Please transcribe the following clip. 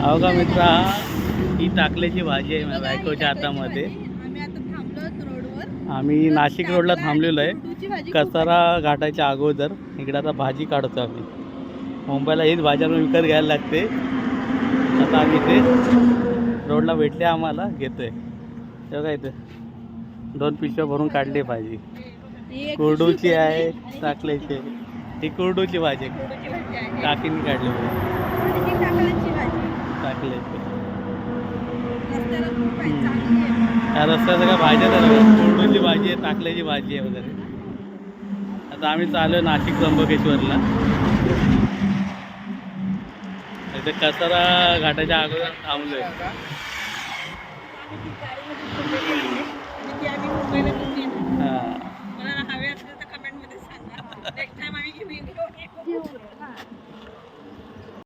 हो का मित्रा, ही टाकल्याची भाजी आहे माझ्या बायकोच्या हातामध्ये. आम्ही आता थांबलो रोडवर. आम्ही नाशिक रोडला थांबलेलो आहे, कसारा घाटाच्या अगोदर. इकडे आता भाजी काढतो आम्ही. मुंबईला हीच भाजी आम्ही विकत घ्यायला लागते. आता आम्ही इथे रोडला भेटले, आम्हाला घेतोय. तेव्हा इथे 2 पिशव्या भरून काढली भाजी. कुरडूची आहे, टाकल्याची आहे. ही कुरडूची भाजी आहे, टाकीने काढली टाकल्याची. या रस्त्याचं काय भाज्या तर कुरडूची भाजी आहे, टाकल्याची भाजी आहे वगैरे. आता आम्ही चालू आहे नाशिक त्र्यंबकेश्वरला. इथे कसारा घाटाच्या अगोदर थांबलोय. हां,